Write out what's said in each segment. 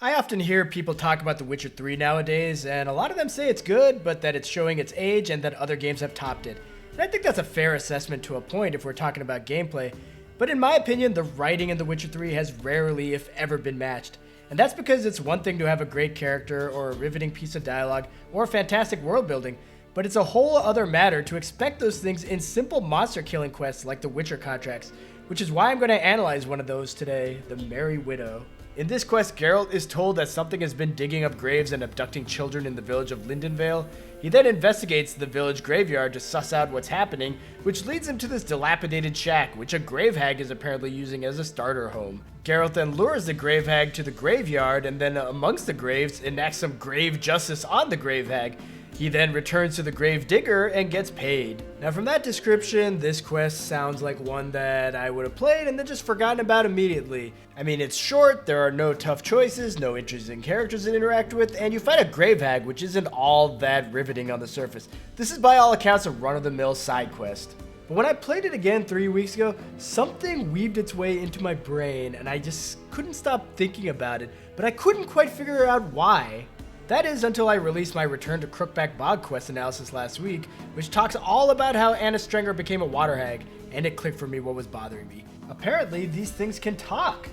I often hear people talk about The Witcher 3 nowadays, and a lot of them say it's good, but that it's showing its age and that other games have topped it. And I think that's a fair assessment to a point if we're talking about gameplay, but in my opinion, the writing in The Witcher 3 has rarely, if ever, been matched. And that's because it's one thing to have a great character, or a riveting piece of dialogue, or fantastic world building, but it's a whole other matter to expect those things in simple monster killing quests like the Witcher contracts, which is why I'm going to analyze one of those today, the Merry Widow. In this quest, Geralt is told that something has been digging up graves and abducting children in the village of Lindenvale. He then investigates the village graveyard to suss out what's happening, which leads him to this dilapidated shack, which a gravehag is apparently using as a starter home. Geralt then lures the gravehag to the graveyard, and then amongst the graves enacts some grave justice on the gravehag. He then returns to the grave digger and gets paid. Now from that description, this quest sounds like one that I would have played and then just forgotten about immediately. I mean, it's short, there are no tough choices, no interesting characters to interact with, and you fight a gravehag, which isn't all that riveting on the surface. This is by all accounts a run-of-the-mill side quest. But when I played it again 3 weeks ago, something weaved its way into my brain and I just couldn't stop thinking about it, but I couldn't quite figure out why. That is until I released my Return to Crookback Bog quest analysis last week, which talks all about how Anna Strenger became a water hag, and it clicked for me what was bothering me. Apparently, these things can talk.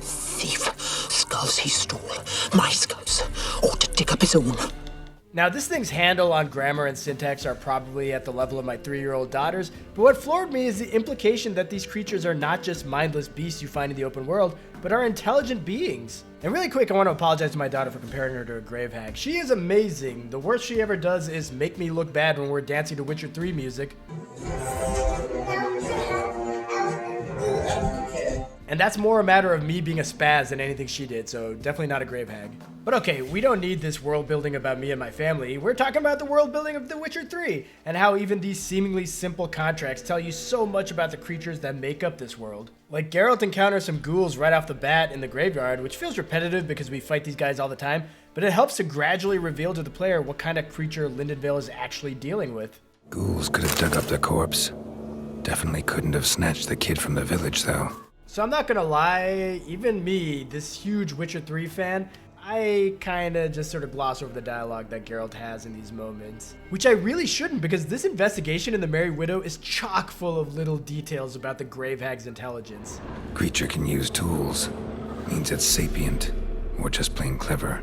Thief, skulls he stole, my skulls, ought to dig up his own. Now, this thing's handle on grammar and syntax are probably at the level of my 3-year-old daughter's, but what floored me is the implication that these creatures are not just mindless beasts you find in the open world, but are intelligent beings. And really quick, I want to apologize to my daughter for comparing her to a grave hag. She is amazing. The worst she ever does is make me look bad when we're dancing to Witcher 3 music. And that's more a matter of me being a spaz than anything she did, so definitely not a grave hag. But okay, we don't need this world building about me and my family. We're talking about the world building of The Witcher 3, and how even these seemingly simple contracts tell you so much about the creatures that make up this world. Like, Geralt encounters some ghouls right off the bat in the graveyard, which feels repetitive because we fight these guys all the time, but it helps to gradually reveal to the player what kind of creature Lindenvale is actually dealing with. Ghouls could have dug up the corpse. Definitely couldn't have snatched the kid from the village, though. So I'm not gonna lie, even me, this huge Witcher 3 fan, I kinda just sort of gloss over the dialogue that Geralt has in these moments. Which I really shouldn't, because this investigation in the Merry Widow is chock full of little details about the gravehag's intelligence. Creature can use tools. Means it's sapient, or just plain clever.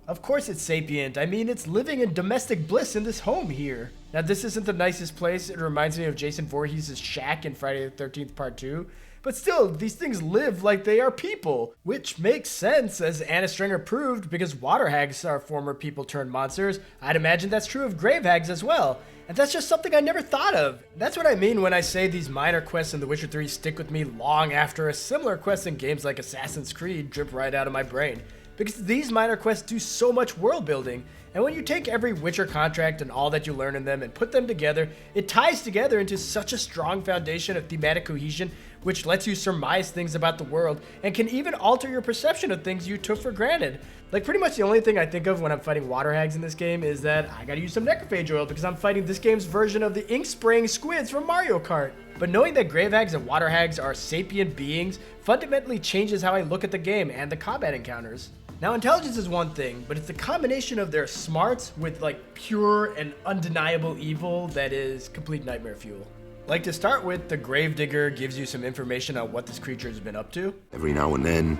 Of course it's sapient. I mean, it's living in domestic bliss in this home here. Now, this isn't the nicest place. It reminds me of Jason Voorhees' shack in Friday the 13th Part 2. But still, these things live like they are people, which makes sense, as Anna Strenger proved, because water hags are former people turned monsters. I'd imagine that's true of grave hags as well. And that's just something I never thought of. That's what I mean when I say these minor quests in The Witcher 3 stick with me long after a similar quest in games like Assassin's Creed drip right out of my brain. Because these minor quests do so much world building, and when you take every Witcher contract and all that you learn in them and put them together, it ties together into such a strong foundation of thematic cohesion, which lets you surmise things about the world and can even alter your perception of things you took for granted. Like, pretty much the only thing I think of when I'm fighting water hags in this game is that I gotta use some necrophage oil because I'm fighting this game's version of the ink-spraying squids from Mario Kart. But knowing that grave hags and water hags are sapient beings fundamentally changes how I look at the game and the combat encounters. Now, intelligence is one thing, but it's the combination of their smarts with like pure and undeniable evil that is complete nightmare fuel. Like, to start with, the gravedigger gives you some information on what this creature has been up to. Every now and then,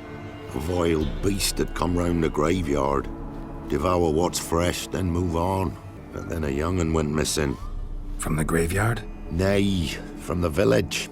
a vile beast would come round the graveyard, devour what's fresh, then move on. But then a young'un went missing. From the graveyard? Nay, from the village.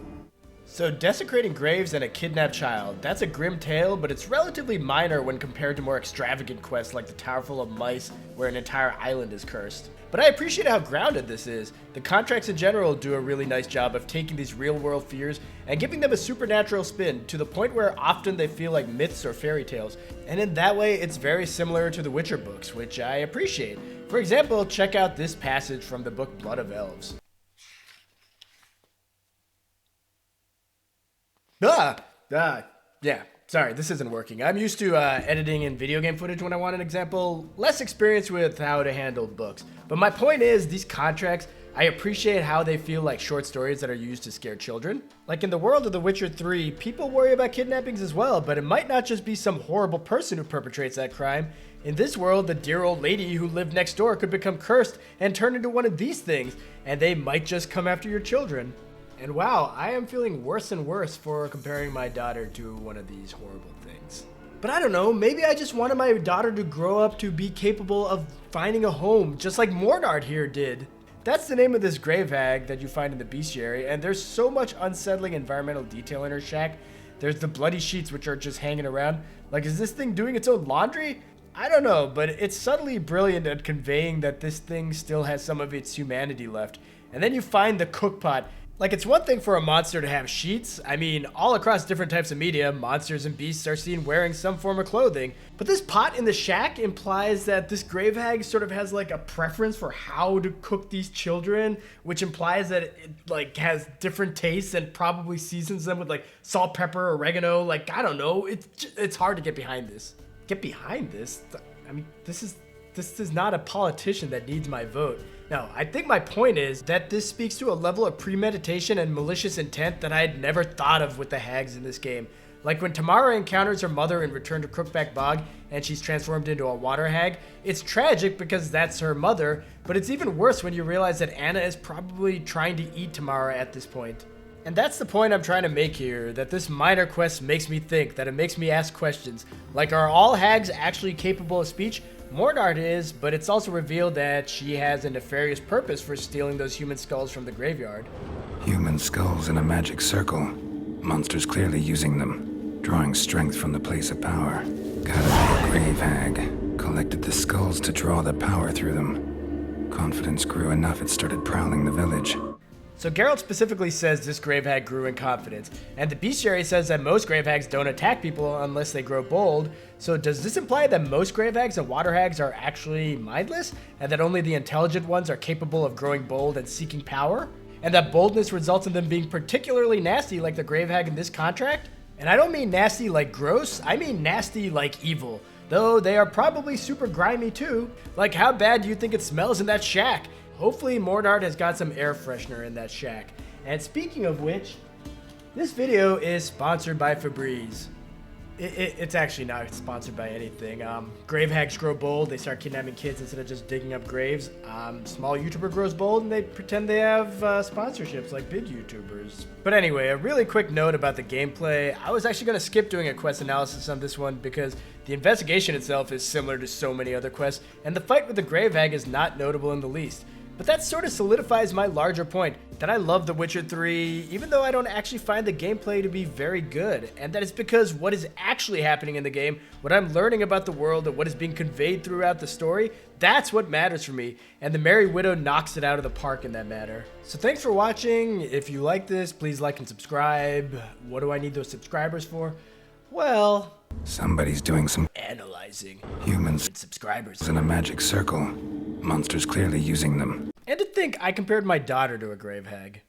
So desecrating graves and a kidnapped child, that's a grim tale, but it's relatively minor when compared to more extravagant quests like the Tower Full of Mice, where an entire island is cursed. But I appreciate how grounded this is. The contracts in general do a really nice job of taking these real-world fears and giving them a supernatural spin, to the point where often they feel like myths or fairy tales. And in that way, it's very similar to the Witcher books, which I appreciate. For example, check out this passage from the book Blood of Elves. Yeah, sorry, this isn't working. I'm used to editing in video game footage when I want an example, less experience with how to handle books. But my point is, these contracts I appreciate how they feel like short stories that are used to scare children. Like in the world of The Witcher 3, people worry about kidnappings as well, but it might not just be some horrible person who perpetrates that crime. In this world, the dear old lady who lived next door could become cursed and turn into one of these things, and they might just come after your children. And wow, I am feeling worse and worse for comparing my daughter to one of these horrible things. But I don't know, maybe I just wanted my daughter to grow up to be capable of finding a home, just like Mornard here did. That's the name of this grave hag that you find in the bestiary, and there's so much unsettling environmental detail in her shack. There's the bloody sheets which are just hanging around. Like, is this thing doing its own laundry? I don't know, but it's subtly brilliant at conveying that this thing still has some of its humanity left. And then you find the cookpot. Like, it's one thing for a monster to have sheets. I mean, all across different types of media, monsters and beasts are seen wearing some form of clothing. But this pot in the shack implies that this grave hag sort of has like a preference for how to cook these children, which implies that it like has different tastes and probably seasons them with like salt, pepper, oregano. Like, I don't know. It's hard to get behind this. Get behind this? I mean, this is not a politician that needs my vote. No, I think my point is that this speaks to a level of premeditation and malicious intent that I had never thought of with the hags in this game. Like when Tamara encounters her mother in Return to Crookback Bog and she's transformed into a water hag, it's tragic because that's her mother, but it's even worse when you realize that Anna is probably trying to eat Tamara at this point. And that's the point I'm trying to make here, that this minor quest makes me think, that it makes me ask questions. Like, are all hags actually capable of speech? Mornard is, but it's also revealed that she has a nefarious purpose for stealing those human skulls from the graveyard. Human skulls in a magic circle. Monsters clearly using them, drawing strength from the place of power. Gotta be a grave hag. Collected the skulls to draw the power through them. Confidence grew enough it started prowling the village. So Geralt specifically says this grave hag grew in confidence, and the bestiary says that most grave hags don't attack people unless they grow bold. So does this imply that most grave hags and water hags are actually mindless, and that only the intelligent ones are capable of growing bold and seeking power? And that boldness results in them being particularly nasty like the grave hag in this contract? And I don't mean nasty like gross, I mean nasty like evil. Though they are probably super grimy too. Like, how bad do you think it smells in that shack? Hopefully Mornard has got some air freshener in that shack. And speaking of which, this video is sponsored by Febreze. It's actually not sponsored by anything. Grave hags grow bold, they start kidnapping kids instead of just digging up graves. Small YouTuber grows bold and they pretend they have sponsorships like big YouTubers. But anyway, a really quick note about the gameplay. I was actually going to skip doing a quest analysis on this one because the investigation itself is similar to so many other quests, and the fight with the grave hag is not notable in the least. But that sort of solidifies my larger point, that I love The Witcher 3, even though I don't actually find the gameplay to be very good, and that it's because what is actually happening in the game, what I'm learning about the world, and what is being conveyed throughout the story, that's what matters for me, and the Merry Widow knocks it out of the park in that matter. So thanks for watching. If you like this, please like and subscribe. What do I need those subscribers for? Well, Somebody's doing some analyzing. humans And subscribers. in a magic circle. Monsters clearly using them. And to think I compared my daughter to a grave hag.